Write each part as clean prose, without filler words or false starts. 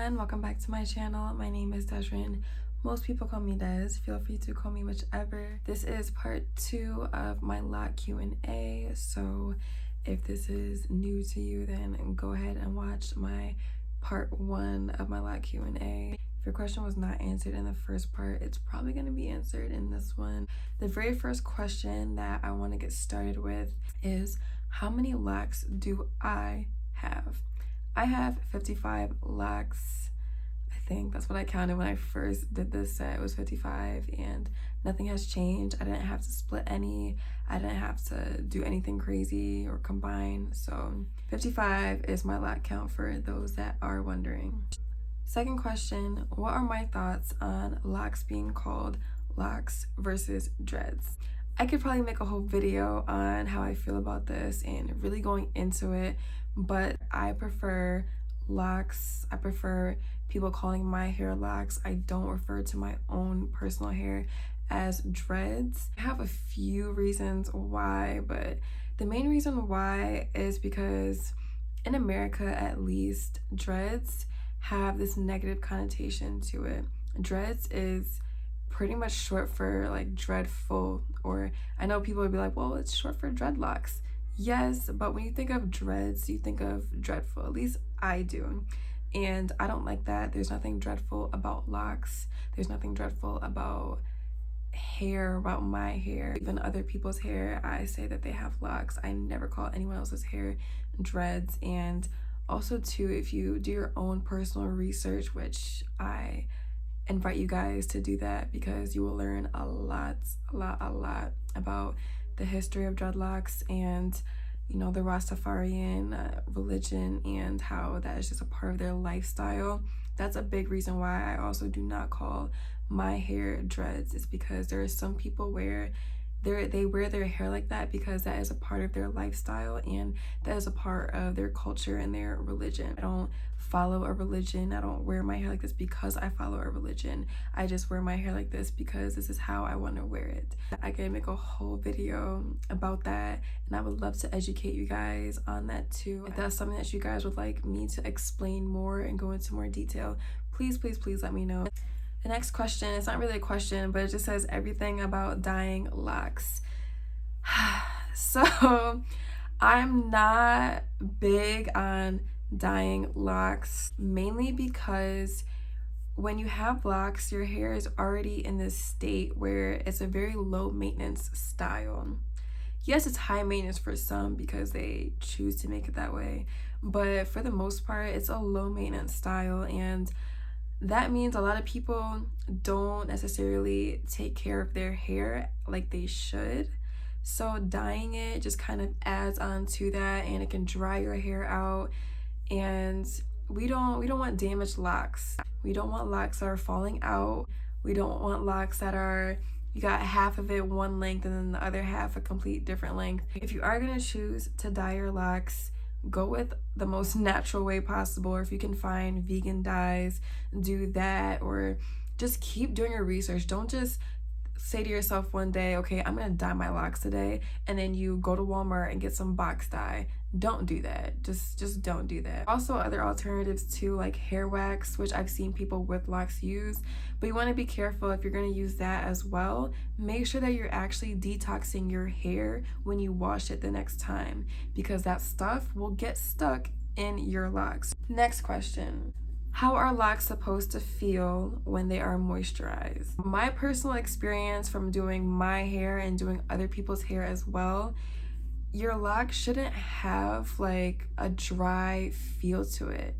everyone, welcome back to my channel. My name is DESZREN. Most people call me Des. Feel free to call me whichever. This is part 2 of my LOC Q&A, so if this is new to you, then go ahead and watch my part 1 of my LOC Q&A. If your question was not answered in the first part, it's probably going to be answered in this one. The very first question that I want to get started with is, how many LOCs do I have? I have 55 LOCs. I think that's what I counted when I first did this set. It was 55 and nothing has changed. I didn't have to split any. I didn't have to do anything crazy or combine. So 55 is my LOC count for those that are wondering. Second question, what are my thoughts on LOCs being called Locs versus dreads? I could probably make a whole video on how I feel about this and really going into it, but I prefer LOCs. I prefer people calling my hair LOCs. I don't refer to my own personal hair as dreads. I have a few reasons why, but the main reason why is because in America, at least, dreads have this negative connotation to it. Dreads is pretty much short for like dreadful, or I know people would be like, well, it's short for dreadlocks. Yes, but when you think of dreads, you think of dreadful. At least I do. And I don't like that. There's nothing dreadful about locks. There's nothing dreadful about hair, about my hair. Even other people's hair, I say that they have locks. I never call anyone else's hair dreads. And also too, if you do your own personal research, which I invite you guys to do that, because you will learn a lot about the history of dreadlocks and, you know, the Rastafarian religion and how that is just a part of their lifestyle. That's a big reason why I also do not call my hair dreads. It's because there are some people where they wear their hair like that because that is a part of their lifestyle and that is a part of their culture and their religion. I don't follow a religion. I don't wear my hair like this because I follow a religion. I just wear my hair like this because this is how I want to wear it. I can make a whole video about that, and I would love to educate you guys on that too. If that's something that you guys would like me to explain more and go into more detail, please let me know. The next question, it's not really a question, but it just says everything about dyeing locks. So I'm not big on dyeing locks, mainly because when you have locks, your hair is already in this state where it's a very low maintenance style. Yes, it's high maintenance for some because they choose to make it that way, but for the most part, it's a low maintenance style, and that means a lot of people don't necessarily take care of their hair like they should. So dyeing it just kind of adds on to that, and it can dry your hair out. And we don't want damaged locks. We don't want locks that are falling out. We don't want locks that are, you got half of it one length and then the other half a complete different length. If you are gonna choose to dye your locks, go with the most natural way possible, or if you can find vegan dyes, do that, or just keep doing your research. Don't just say to yourself one day, okay, I'm gonna dye my locks today, and then you go to Walmart and get some box dye. Don't do that. Just don't do that. Also, other alternatives too, like hair wax, which I've seen people with locks use, but you want to be careful if you're going to use that as well. Make sure that you're actually detoxing your hair when you wash it the next time, because that stuff will get stuck in your locks. Next question. How are locks supposed to feel when they are moisturized? My personal experience from doing my hair and doing other people's hair as well, your lock shouldn't have like a dry feel to it.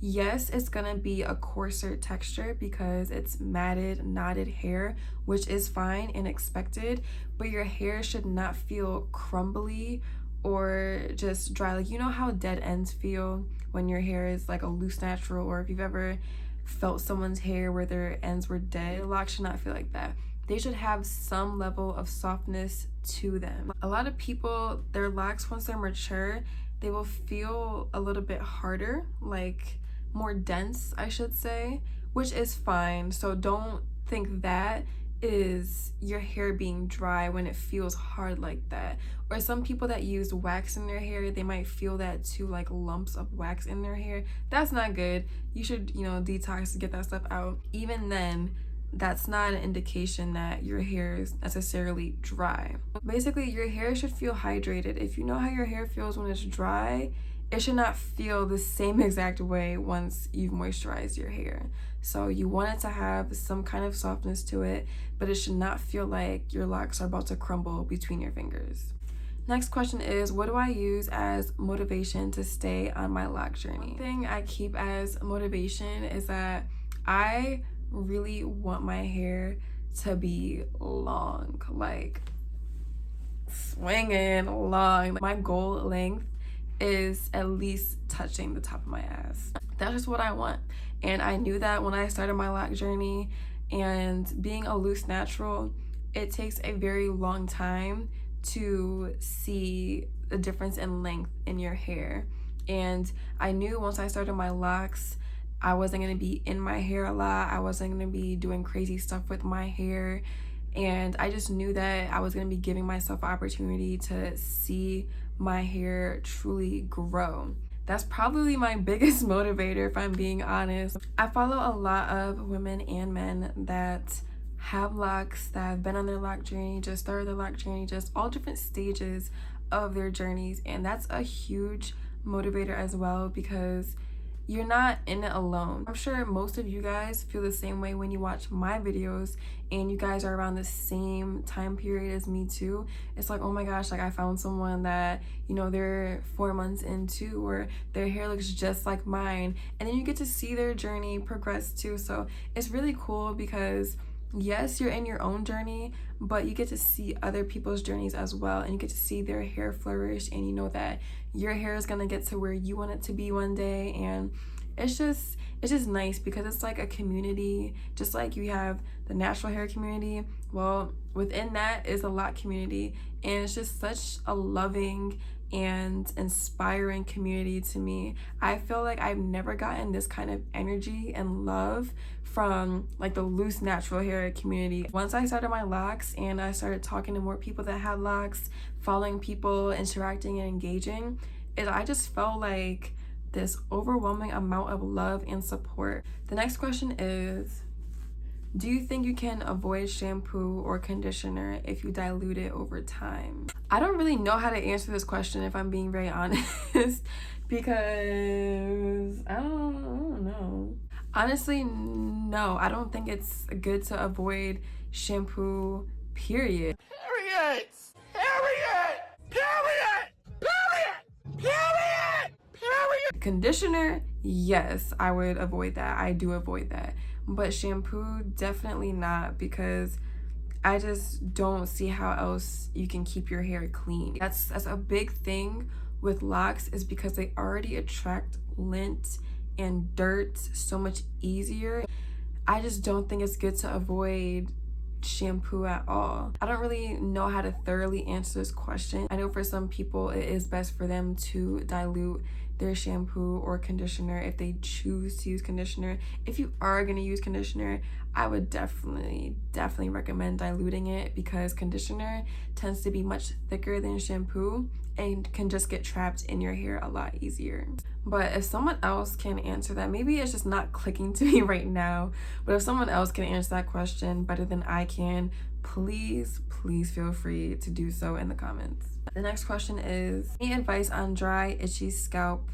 Yes, it's gonna be a coarser texture because it's matted, knotted hair, which is fine and expected, but your hair should not feel crumbly or just dry. Like, you know how dead ends feel when your hair is like a loose natural, or if you've ever felt someone's hair where their ends were dead, your lock should not feel like that. They should have some level of softness to them. A lot of people, their locks, once they're mature, they will feel a little bit harder, like more dense, I should say, which is fine. So don't think that is your hair being dry when it feels hard like that. Or some people that use wax in their hair, they might feel that too, like lumps of wax in their hair. That's not good. You should, you know, detox to get that stuff out. Even then, that's not an indication that your hair is necessarily dry. Basically, your hair should feel hydrated. If you know how your hair feels when it's dry, it should not feel the same exact way once you've moisturized your hair. So you want it to have some kind of softness to it, but it should not feel like your locks are about to crumble between your fingers. Next question is, what do I use as motivation to stay on my lock journey? One thing I keep as motivation is that I really want my hair to be long, like swinging long. My goal length is at least touching the top of my ass. That's just what I want. And I knew that when I started my lock journey, and being a loose natural, it takes a very long time to see the difference in length in your hair. And I knew once I started my locks, I wasn't gonna be in my hair a lot. I wasn't gonna be doing crazy stuff with my hair. And I just knew that I was gonna be giving myself an opportunity to see my hair truly grow. That's probably my biggest motivator, if I'm being honest. I follow a lot of women and men that have locks, that have been on their lock journey, just started their lock journey, just all different stages of their journeys. And that's a huge motivator as well, because you're not in it alone. I'm sure most of you guys feel the same way when you watch my videos and you guys are around the same time period as me too. It's like, oh my gosh, like I found someone that, you know, they're 4 months into, or their hair looks just like mine. And then you get to see their journey progress too. So it's really cool because yes, you're in your own journey, but you get to see other people's journeys as well, and you get to see their hair flourish, and you know that your hair is gonna get to where you want it to be one day. And it's just nice because it's like a community. Just like you have the natural hair community, well, within that is a lock community, and it's just such a loving and inspiring community to me. I feel like I've never gotten this kind of energy and love from like the loose natural hair community. Once I started my locks and I started talking to more people that had locks, following people, interacting and engaging, I just felt like this overwhelming amount of love and support. The next question is, do you think you can avoid shampoo or conditioner if you dilute it over time? I don't really know how to answer this question, if I'm being very honest, because I don't know. Honestly, no, I don't think it's good to avoid shampoo, period. Period! Period! Period! Period! Period! Period! Conditioner, yes, I would avoid that. I do avoid that. But shampoo, definitely not, because I just don't see how else you can keep your hair clean. That's a big thing with locks, is because they already attract lint and dirt so much easier. I just don't think it's good to avoid shampoo at all. I don't really know how to thoroughly answer this question. I know for some people it is best for them to dilute their shampoo or conditioner if they choose to use conditioner. If you are going to use conditioner, I would definitely recommend diluting it, because conditioner tends to be much thicker than shampoo and can just get trapped in your hair a lot easier. But if someone else can answer that, maybe it's just not clicking to me right now, but if someone else can answer that question better than I can, please feel free to do so in the comments. The next question is, any advice on dry, itchy scalp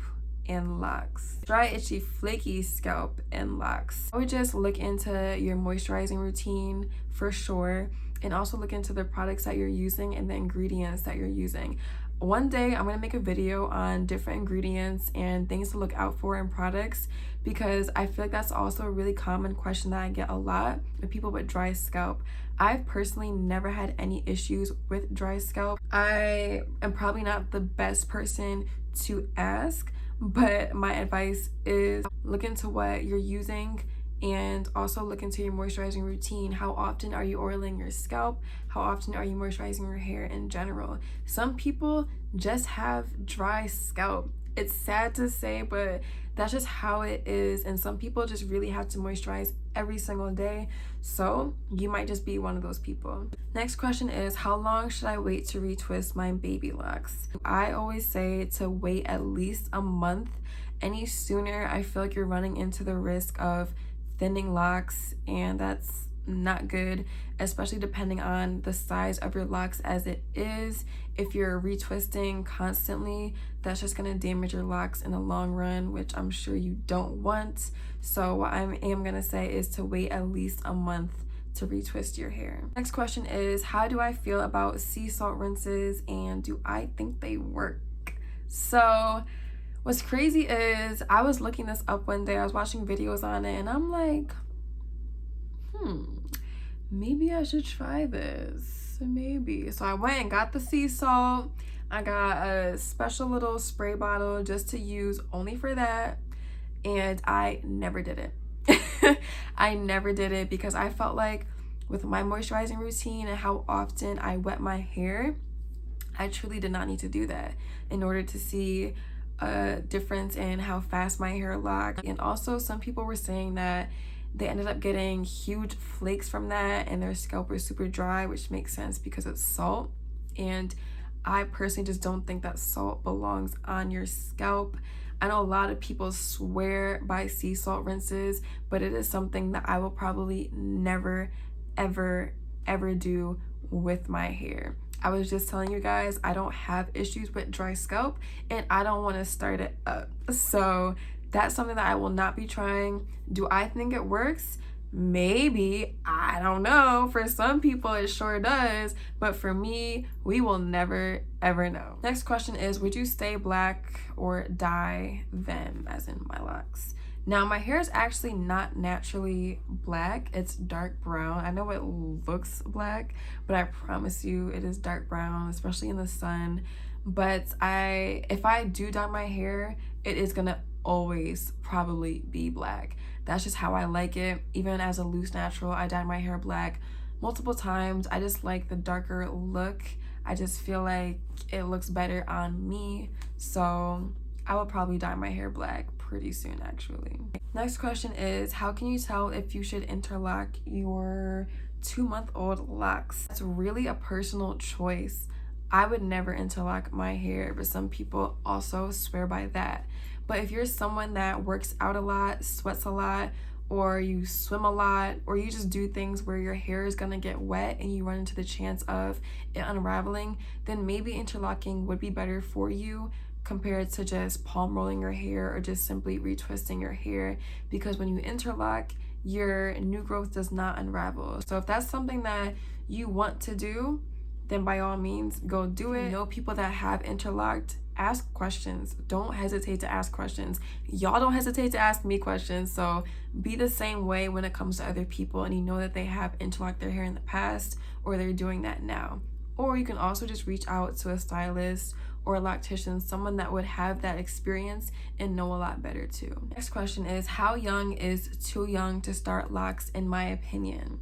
and locks? Dry, itchy, flaky scalp and locks. I would just look into your moisturizing routine for sure, and also look into the products that you're using and the ingredients that you're using. One day I'm gonna make a video on different ingredients and things to look out for in products, because I feel like that's also a really common question that I get a lot with people with dry scalp. I've personally never had any issues with dry scalp. I am probably not the best person to ask, but my advice is look into what you're using, and also look into your moisturizing routine. How often are you oiling your scalp? How often are you moisturizing your hair in general? Some people just have dry scalp. It's sad to say, but that's just how it is. And some people just really have to moisturize every single day. So you might just be one of those people. Next question is, how long should I wait to retwist my baby locks? I always say to wait at least a month. Any sooner, I feel like you're running into the risk of thinning locks, and that's not good, especially depending on the size of your locks as it is. If you're retwisting constantly, that's just going to damage your locks in the long run, which I'm sure you don't want. So what I am going to say is to wait at least a month to retwist your hair. Next question is, how do I feel about sea salt rinses, and do I think they work? So what's crazy is I was looking this up one day, I was watching videos on it, and I'm like, maybe I should try this, maybe. So I went and got the sea salt. I got a special little spray bottle just to use only for that, and I never did it. I never did it because I felt like with my moisturizing routine and how often I wet my hair, I truly did not need to do that in order to see a difference in how fast my hair locked. And also some people were saying that they ended up getting huge flakes from that and their scalp was super dry, which makes sense because it's salt. And I personally just don't think that salt belongs on your scalp. I know a lot of people swear by sea salt rinses, but it is something that I will probably never, ever, ever do with my hair. I was just telling you guys, I don't have issues with dry scalp and I don't want to start it up. So that's something that I will not be trying. Do I think it works? Maybe. I don't know. For some people, it sure does. But for me, we will never, ever know. Next question is, would you stay black or dye them, as in my locks? Now, my hair is actually not naturally black. It's dark brown. I know it looks black, but I promise you it is dark brown, especially in the sun. But if I do dye my hair, it is gonna always probably be black. That's just how I like it. Even as a loose natural, I dyed my hair black multiple times. I just like the darker look. I just feel like it looks better on me. So I will probably dye my hair black pretty soon, actually. Next question is, how can you tell if you should interlock your 2-month-old locks? That's really a personal choice. I would never interlock my hair, but some people also swear by that. But if you're someone that works out a lot, sweats a lot, or you swim a lot, or you just do things where your hair is gonna get wet and you run into the chance of it unraveling, then maybe interlocking would be better for you compared to just palm rolling your hair or just simply retwisting your hair, because when you interlock, your new growth does not unravel. So if that's something that you want to do, then by all means go do it. You know, people that have interlocked, ask questions. Don't hesitate to ask questions. Y'all don't hesitate to ask me questions. So be the same way when it comes to other people and you know that they have interlocked their hair in the past or they're doing that now. Or you can also just reach out to a stylist or a loctician, someone that would have that experience and know a lot better too. Next question is, how young is too young to start locks in my opinion?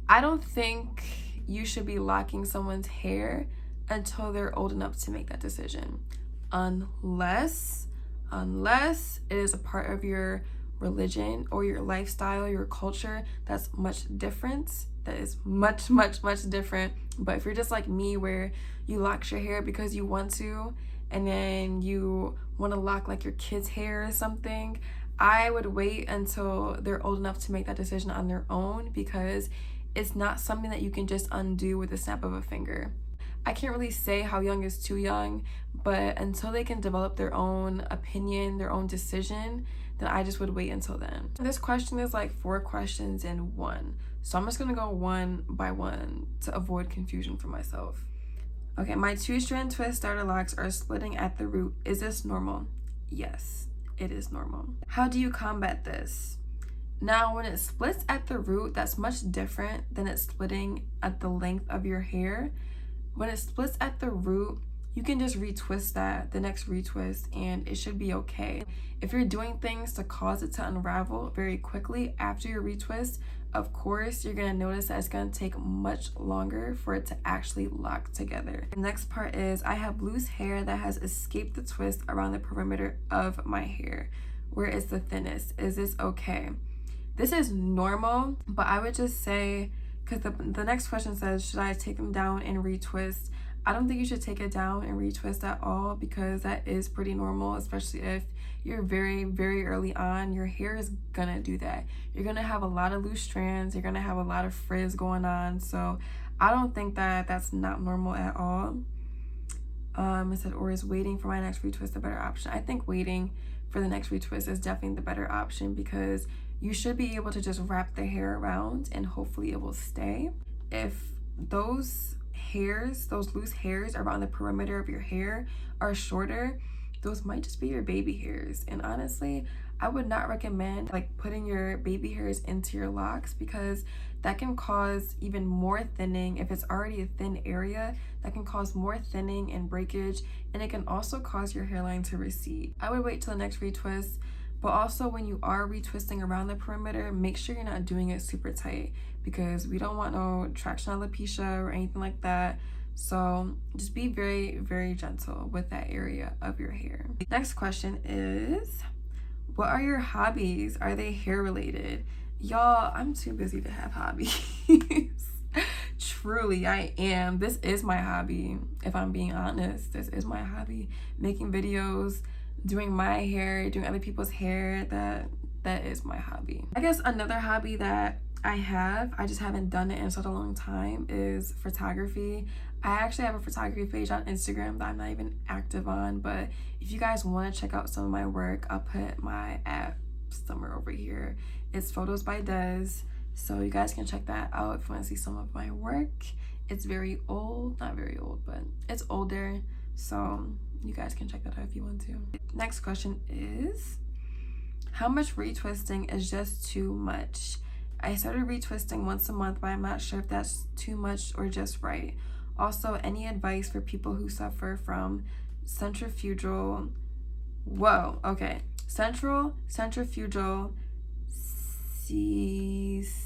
I don't think you should be locking someone's hair until they're old enough to make that decision, unless it is a part of your religion or your lifestyle, your culture. That's much different. That is much different. But if you're just like me, where you lock your hair because you want to and then you want to lock like your kid's hair or something, I would wait until they're old enough to make that decision on their own, because it's not something that you can just undo with a snap of a finger. I can't really say how young is too young, but until they can develop their own opinion, their own decision, then I just would wait until then. This question is like 4 questions in one. So I'm just gonna go one by one to avoid confusion for myself. Okay, my 2-strand twist starter locks are splitting at the root. Is this normal? Yes, it is normal. How do you combat this? Now, when it splits at the root, that's much different than it splitting at the length of your hair. When it splits at the root, you can just retwist the next retwist, and it should be okay. If you're doing things to cause it to unravel very quickly after your retwist, of course, you're gonna notice that it's gonna take much longer for it to actually lock together. The next part is I have loose hair that has escaped the twist around the perimeter of my hair, where it's the thinnest. Is this okay? This is normal, but I would just say, because the next question says, should I take them down and retwist? I don't think you should take it down and retwist at all, because that is pretty normal, especially if you're very, very early on. Your hair is gonna do that. You're gonna have a lot of loose strands. You're gonna have a lot of frizz going on. So I don't think that that's not normal at all. It said, or is waiting for my next retwist a better option? I think waiting for the next retwist is definitely the better option, because you should be able to just wrap the hair around and hopefully it will stay. If those hairs, those loose hairs around the perimeter of your hair are shorter, those might just be your baby hairs. And honestly, I would not recommend like putting your baby hairs into your locks, because that can cause even more thinning. If it's already a thin area, that can cause more thinning and breakage, and it can also cause your hairline to recede. I would wait till the next retwist. But also, when you are retwisting around the perimeter, make sure you're not doing it super tight, because we don't want no traction alopecia or anything like that. So just be very, very gentle with that area of your hair. Next question is, what are your hobbies? Are they hair related? Y'all, I'm too busy to have hobbies. Truly, I am. This is my hobby. If I'm being honest, this is my hobby. Making videos, doing my hair, doing other people's hair, that is my hobby. I guess another hobby that I just haven't done it in such a long time, is photography. I actually have a photography page on Instagram that I'm not even active on, but if you guys want to check out some of my work, I'll put my app somewhere over here. It's Photos by Des, so you guys can check that out if you want to see some of my work. It's very old, not very old, but it's older, so you guys can check that out if you want to. Next question is, how much retwisting is just too much? I started retwisting once a month, but I'm not sure if that's too much or just right. Also, any advice for people who suffer from centrifugal, centrifugal C-section.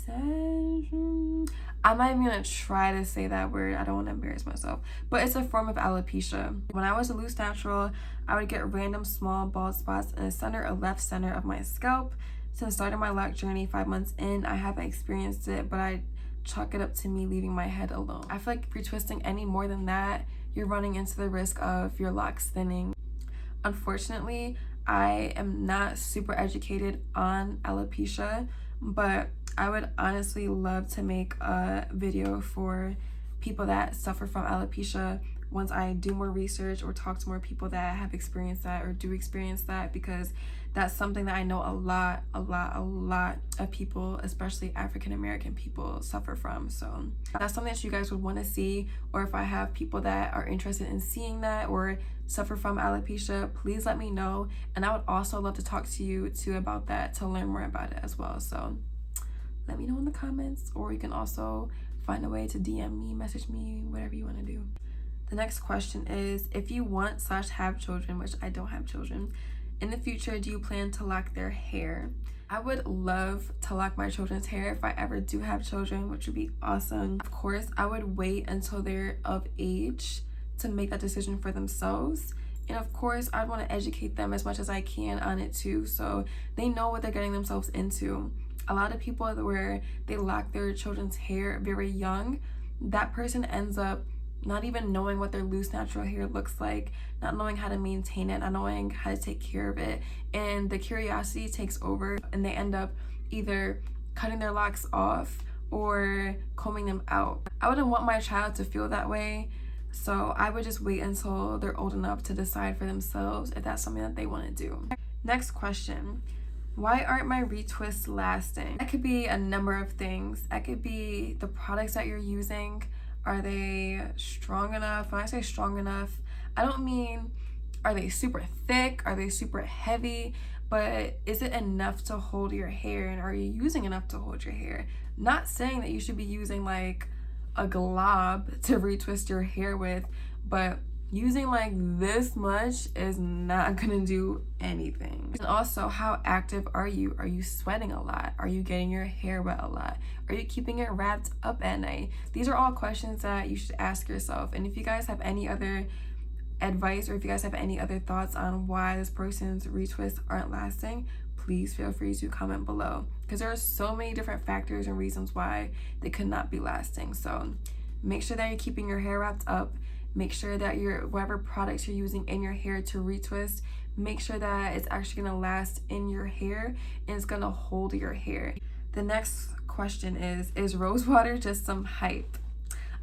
I'm not even gonna try to say that word. I don't want to embarrass myself, but it's a form of alopecia. When I was a loose natural, I would get random small bald spots in the center or left center of my scalp. Since starting my lock journey 5 months in, I haven't experienced it, but I chalk it up to me leaving my head alone. I feel like retwisting any more than that, you're running into the risk of your locks thinning. Unfortunately, I am not super educated on alopecia, but I would honestly love to make a video for people that suffer from alopecia once I do more research or talk to more people that have experienced that or do experience that, because that's something that I know a lot of people, especially African American people, suffer from. So that's something that you guys would want to see, or if I have people that are interested in seeing that or suffer from alopecia, please let me know. And I would also love to talk to you too about that, to learn more about it as well. So let me know in the comments, or you can also find a way to DM me, message me, whatever you want to do. The next question is, if you want / have children, which I don't have children, in the future, do you plan to lock their hair? I would love to lock my children's hair if I ever do have children, which would be awesome. Of course, I would wait until they're of age to make that decision for themselves. And of course, I'd want to educate them as much as I can on it too, so they know what they're getting themselves into. A lot of people where they lock their children's hair very young, that person ends up not even knowing what their loose natural hair looks like, not knowing how to maintain it, not knowing how to take care of it, and the curiosity takes over and they end up either cutting their locks off or combing them out. I wouldn't want my child to feel that way, so I would just wait until they're old enough to decide for themselves if that's something that they want to do. Next question. Why aren't my retwists lasting? That could be a number of things. That could be the products that you're using. Are they strong enough? When I say strong enough, I don't mean are they super thick, are they super heavy, but is it enough to hold your hair, and are you using enough to hold your hair? Not saying that you should be using like a glob to retwist your hair with, but Using like this much is not gonna do anything. And also, how active are you? Are you sweating a lot? Are you getting your hair wet a lot? Are you keeping it wrapped up at night? These are all questions that you should ask yourself. And if you guys have any other advice, or if you guys have any other thoughts on why this person's retwists aren't lasting, please feel free to comment below, because there are so many different factors and reasons why they could not be lasting. So make sure that you're keeping your hair wrapped up. Make sure that your whatever products you're using in your hair to retwist, make sure that it's actually gonna last in your hair and it's gonna hold your hair. The next question is rose water just some hype?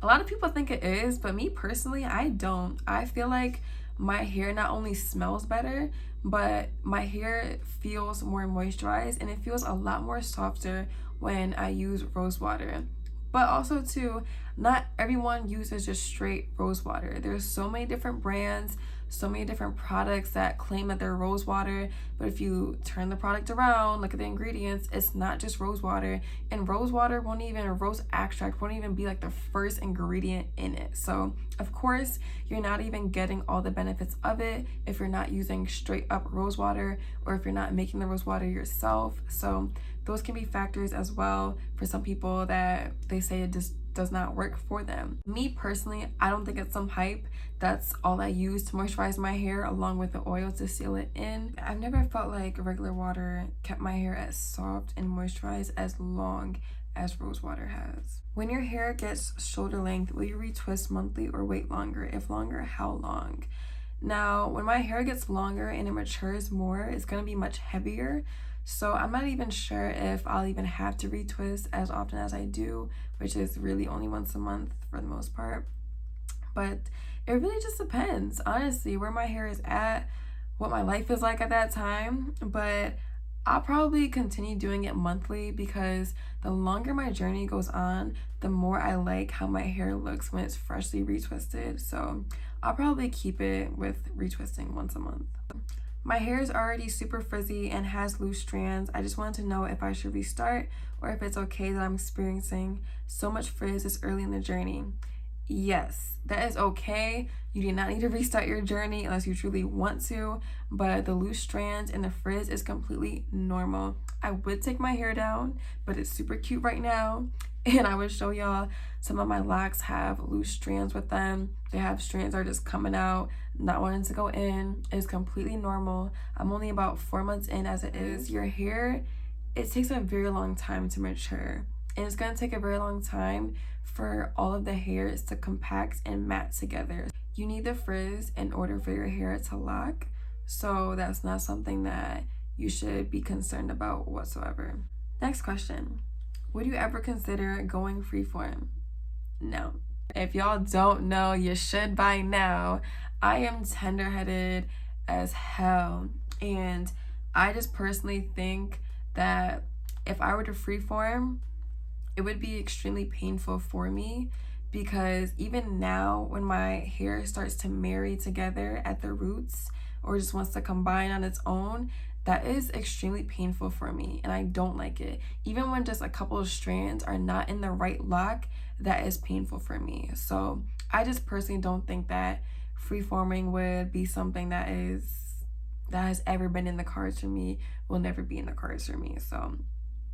A lot of people think it is, but me personally, I don't. I feel like my hair not only smells better, but my hair feels more moisturized and it feels a lot more softer when I use rose water. But also too, not everyone uses just straight rose water. There's so many different brands, so many different products that claim that they're rose water, but if you turn the product around, look at the ingredients, it's not just rose water, and rose water won't even, or rose extract won't even be like the first ingredient in it. So of course you're not even getting all the benefits of it if you're not using straight up rose water, or if you're not making the rose water yourself. So those can be factors as well for some people that they say it just does not work for them. Me personally, I don't think it's some hype. That's all I use to moisturize my hair, along with the oil to seal it in. I've never felt like regular water kept my hair as soft and moisturized as long as rose water has. When your hair gets shoulder length, will you retwist monthly or wait longer? If longer, how long? Now, when my hair gets longer and it matures more, it's gonna be much heavier. So I'm not even sure if I'll even have to retwist as often as I do, which is really only once a month for the most part. But it really just depends, honestly, where my hair is at, what my life is like at that time. But I'll probably continue doing it monthly, because the longer my journey goes on, the more I like how my hair looks when it's freshly retwisted. So I'll probably keep it with retwisting once a month. My hair is already super frizzy and has loose strands. I just wanted to know if I should restart, or if it's okay that I'm experiencing so much frizz this early in the journey. Yes, that is okay. You do not need to restart your journey unless you truly want to, but the loose strands and the frizz is completely normal. I would take my hair down, but it's super cute right now. And I would show y'all some of my locks have loose strands with them. They have strands that are just coming out, not wanting to go in. It's completely normal. I'm only about 4 months in as it is. Your hair, it takes a very long time to mature. And it's gonna take a very long time for all of the hairs to compact and mat together. You need the frizz in order for your hair to lock. So that's not something that you should be concerned about whatsoever. Next question. Would you ever consider going freeform? No. If y'all don't know, you should by now. I am tender-headed as hell, and I just personally think that if I were to freeform, it would be extremely painful for me, because even now when my hair starts to marry together at the roots, or just wants to combine on its own, that is extremely painful for me, and I don't like it. Even when just a couple of strands are not in the right lock, that is painful for me. So I just personally don't think that freeforming would be something that has ever been in the cards for me, will never be in the cards for me. So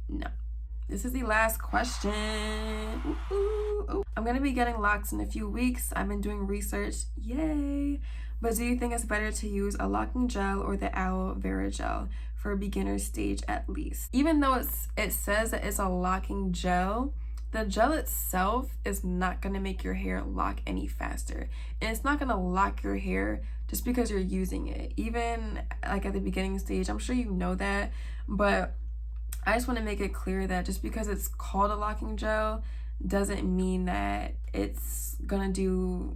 no. This is the last question. Ooh, ooh, ooh. I'm gonna be getting locks in a few weeks. I've been doing research, yay. But do you think it's better to use a locking gel or the aloe vera gel for a beginner stage at least? Even though it says that it's a locking gel, the gel itself is not gonna make your hair lock any faster. And it's not gonna lock your hair just because you're using it. Even like at the beginning stage, I'm sure you know that, but I just want to make it clear that just because it's called a locking gel doesn't mean that it's gonna do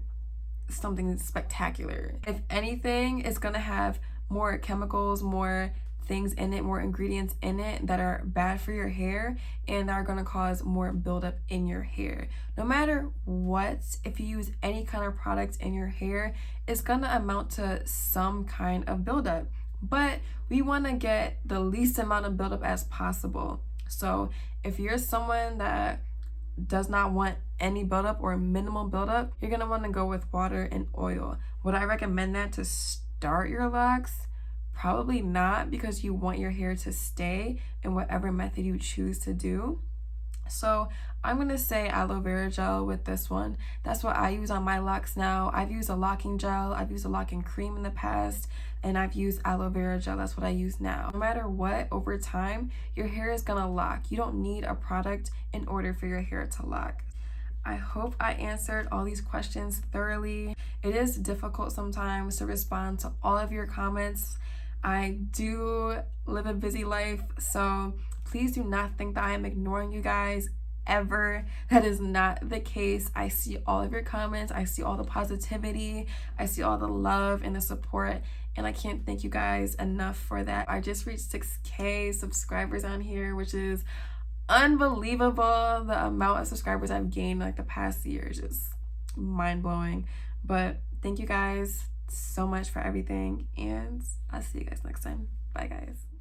something spectacular. If anything, it's gonna have more chemicals, more things in it, more ingredients in it that are bad for your hair and are gonna cause more buildup in your hair. No matter what, if you use any kind of product in your hair, it's gonna amount to some kind of buildup. But we want to get the least amount of buildup as possible. So if you're someone that does not want any buildup or minimal buildup, you're gonna want to go with water and oil. Would I recommend that to start your locks? Probably not, because you want your hair to stay in whatever method you choose to do. So I'm gonna say aloe vera gel with this one. That's what I use on my locks now. I've used a locking gel, I've used a locking cream in the past, and I've used aloe vera gel. That's what I use now. No matter what, over time, your hair is gonna lock. You don't need a product in order for your hair to lock. I hope I answered all these questions thoroughly. It is difficult sometimes to respond to all of your comments. I do live a busy life, so please do not think that I am ignoring you guys ever. That is not the case. I see all of your comments. I see all the positivity. I see all the love and the support, and I can't thank you guys enough for that. I just reached 6K subscribers on here, which is unbelievable. The amount of subscribers I've gained like the past year is just mind-blowing. But thank you guys so much for everything, and I'll see you guys next time. Bye guys.